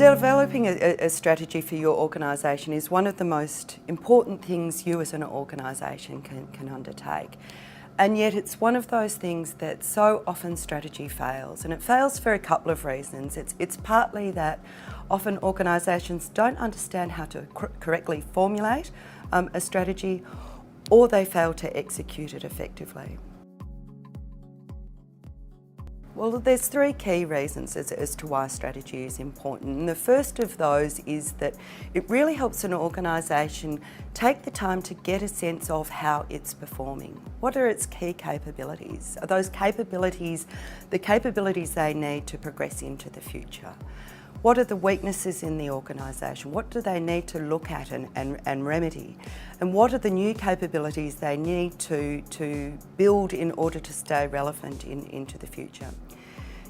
Developing a strategy for your organisation is one of the most important things you as an organisation can undertake. And yet it's one of those things that so often strategy fails, and it fails for a couple of reasons. It's partly that often organisations don't understand how to correctly formulate a strategy, or they fail to execute it effectively. Well, there's three key reasons as to why strategy is important. And the first of those is that it really helps an organisation take the time to get a sense of how it's performing. What are its key capabilities? Are those capabilities the capabilities they need to progress into the future? What are the weaknesses in the organisation? What do they need to look at and remedy? And what are the new capabilities they need to build in order to stay relevant into the future?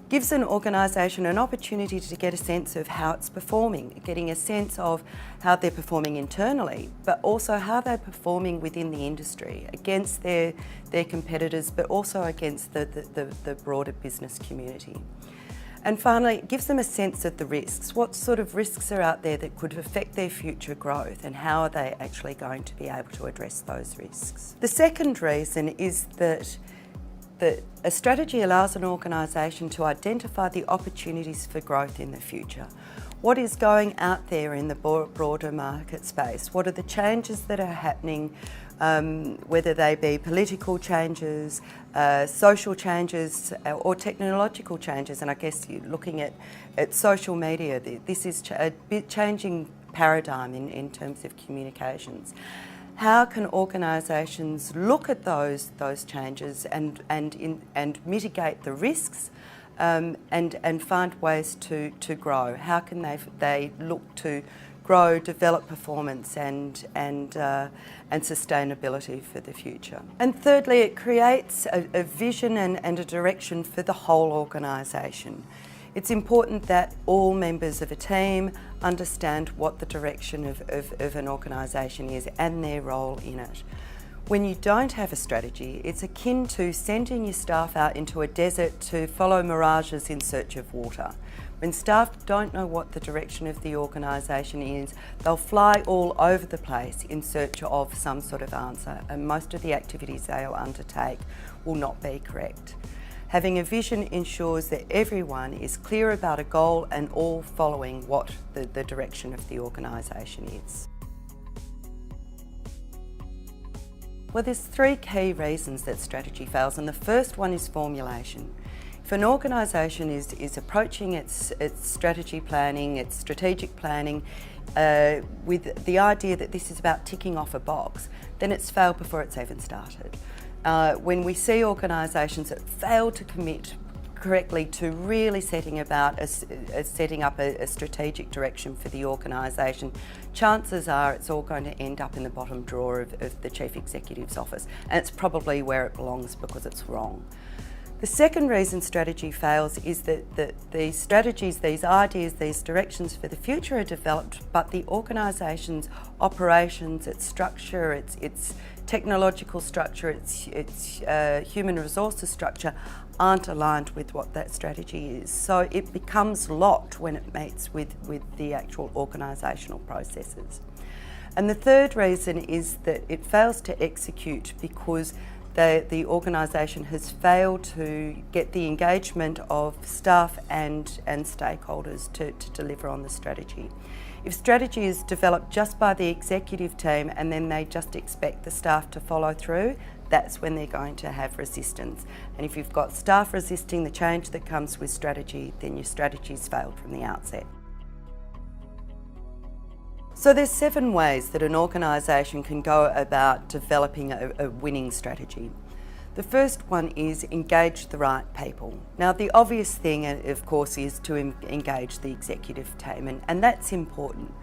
Gives an organisation an opportunity to get a sense of how it's performing, getting a sense of how they're performing internally, but also how they're performing within the industry, against their competitors, but also against the broader business community. And finally, it gives them a sense of the risks. What sort of risks are out there that could affect their future growth, and how are they actually going to be able to address those risks? The second reason is that a strategy allows an organisation to identify the opportunities for growth in the future. What is going out there in the broader market space? What are the changes that are happening, whether they be political changes, social changes, or technological changes? And I guess you're looking at social media. This is a bit changing paradigm in terms of communications. How can organisations look at those changes and mitigate the risks, and find ways to grow? How can they look to grow, develop performance and sustainability for the future? And thirdly, it creates a vision and a direction for the whole organisation. It's important that all members of a team understand what the direction of an organisation is and their role in it. When you don't have a strategy, it's akin to sending your staff out into a desert to follow mirages in search of water. When staff don't know what the direction of the organisation is, they'll fly all over the place in search of some sort of answer, and most of the activities they'll undertake will not be correct. Having a vision ensures that everyone is clear about a goal and all following what the direction of the organisation is. Well, there's three key reasons that strategy fails, and the first one is formulation. If an organisation is approaching its strategy planning, its strategic planning, with the idea that this is about ticking off a box, then it's failed before it's even started. When we see organisations that fail to commit correctly to really setting up a strategic direction for the organisation, chances are it's all going to end up in the bottom drawer of the Chief Executive's office, and it's probably where it belongs because it's wrong. The second reason strategy fails is that these strategies, these ideas, these directions for the future are developed, but the organisation's operations, its structure, its technological structure, its human resources structure aren't aligned with what that strategy is. So it becomes locked when it meets with the actual organisational processes. And the third reason is that it fails to execute because the organisation has failed to get the engagement of staff and stakeholders to deliver on the strategy. If strategy is developed just by the executive team and then they just expect the staff to follow through, that's when they're going to have resistance. And if you've got staff resisting the change that comes with strategy, then your strategy's failed from the outset. So there's 7 ways that an organisation can go about developing a winning strategy. The first one is engage the right people. Now the obvious thing, of course, is to engage the executive team, and that's important.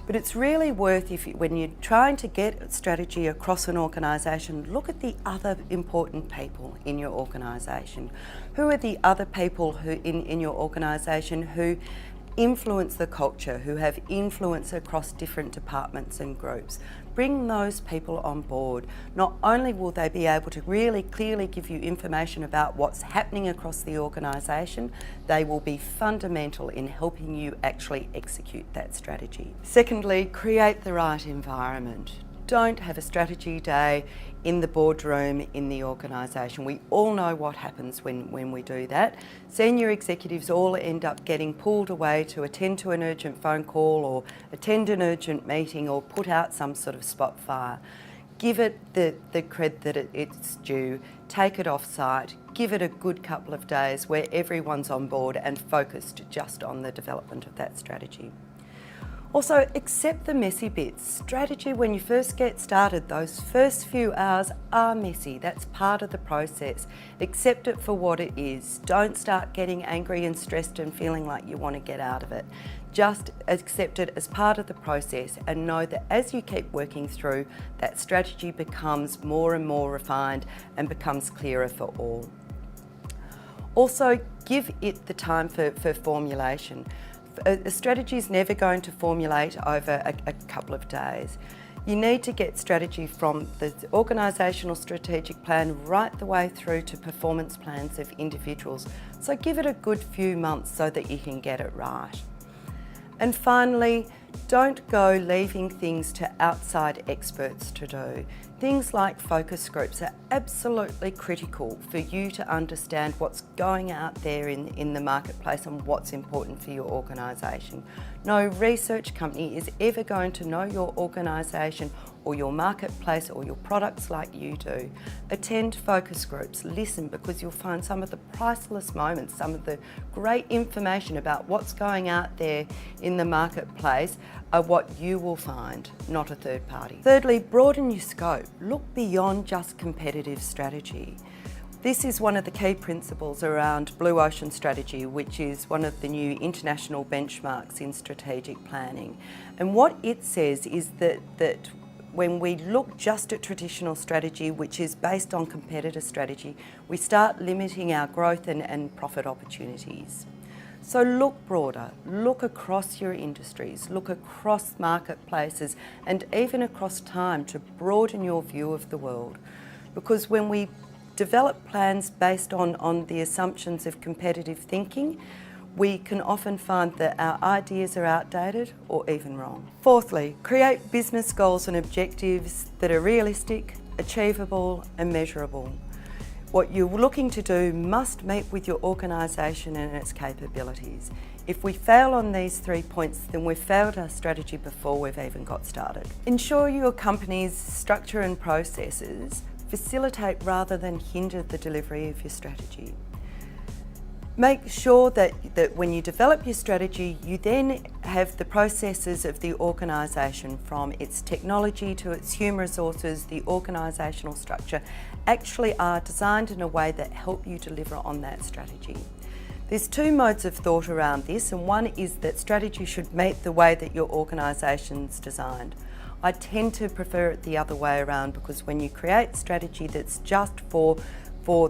But it's really worth, when you're trying to get strategy across an organisation, look at the other important people in your organisation. Who are the other people who in your organisation who influence the culture, who have influence across different departments and groups? bring those people on board. Not only will they be able to really clearly give you information about what's happening across the organisation, they will be fundamental in helping you actually execute that strategy. Secondly, create the right environment. Don't have a strategy day in the boardroom in the organisation. We all know what happens when we do that. Senior executives all end up getting pulled away to attend to an urgent phone call or attend an urgent meeting or put out some sort of spot fire. Give it the cred that it's due, take it off site, give it a good couple of days where everyone's on board and focused just on the development of that strategy. Also, accept the messy bits. Strategy, when you first get started, those first few hours are messy. That's part of the process. Accept it for what it is. Don't start getting angry and stressed and feeling like you want to get out of it. Just accept it as part of the process and know that as you keep working through, that strategy becomes more and more refined and becomes clearer for all. Also, give it the time for formulation. A strategy is never going to formulate over a couple of days. You need to get strategy from the organisational strategic plan right the way through to performance plans of individuals. So give it a good few months so that you can get it right. And finally, don't go leaving things to outside experts to do. Things like focus groups are absolutely critical for you to understand what's going out there in the marketplace and what's important for your organisation. No research company is ever going to know your organisation or your marketplace or your products like you do. Attend focus groups, listen, because you'll find some of the priceless moments, some of the great information about what's going out there in the marketplace are what you will find, not a third party. Thirdly, broaden your scope. Look beyond just competitive strategy. This is one of the key principles around Blue Ocean strategy, which is one of the new international benchmarks in strategic planning. And what it says is that when we look just at traditional strategy, which is based on competitor strategy, we start limiting our growth and profit opportunities. So look broader, look across your industries, look across marketplaces and even across time to broaden your view of the world. Because when we develop plans based on the assumptions of competitive thinking, we can often find that our ideas are outdated or even wrong. Fourthly, create business goals and objectives that are realistic, achievable and measurable. What you're looking to do must meet with your organisation and its capabilities. If we fail on these 3 points, then we've failed our strategy before we've even got started. Ensure your company's structure and processes facilitate rather than hinder the delivery of your strategy. Make sure that when you develop your strategy, you then have the processes of the organisation, from its technology to its human resources, the organisational structure, actually are designed in a way that help you deliver on that strategy. There's two modes of thought around this, and one is that strategy should meet the way that your organisation's designed. I tend to prefer it the other way around, because when you create strategy that's just for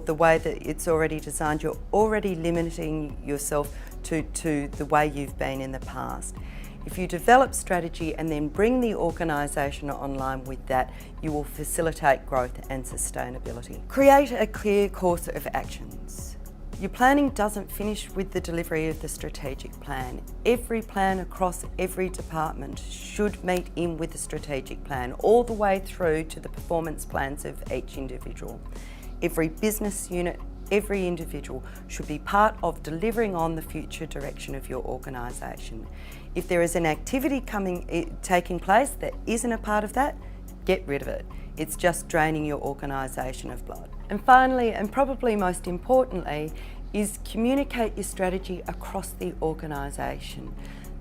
the way that it's already designed, you're already limiting yourself to the way you've been in the past. If you develop strategy and then bring the organisation online with that, you will facilitate growth and sustainability. Create a clear course of actions. Your planning doesn't finish with the delivery of the strategic plan. Every plan across every department should meet in with the strategic plan, all the way through to the performance plans of each individual. Every business unit, every individual should be part of delivering on the future direction of your organisation. If there is an activity taking place that isn't a part of that, get rid of it. It's just draining your organisation of blood. And finally, and probably most importantly, is communicate your strategy across the organisation.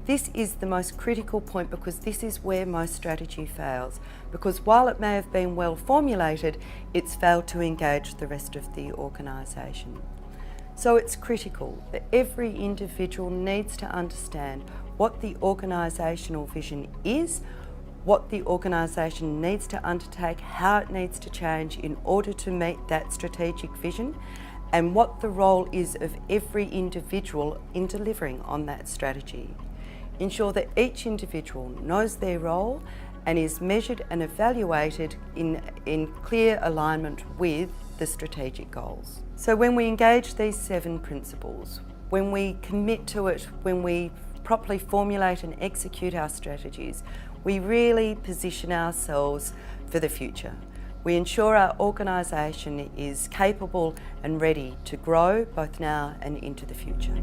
This is the most critical point, because this is where most strategy fails. Because while it may have been well formulated, it's failed to engage the rest of the organisation. So it's critical that every individual needs to understand what the organisational vision is, what the organisation needs to undertake, how it needs to change in order to meet that strategic vision, and what the role is of every individual in delivering on that strategy. Ensure that each individual knows their role and is measured and evaluated in clear alignment with the strategic goals. So when we engage these 7 principles, when we commit to it, when we properly formulate and execute our strategies, we really position ourselves for the future. We ensure our organisation is capable and ready to grow both now and into the future.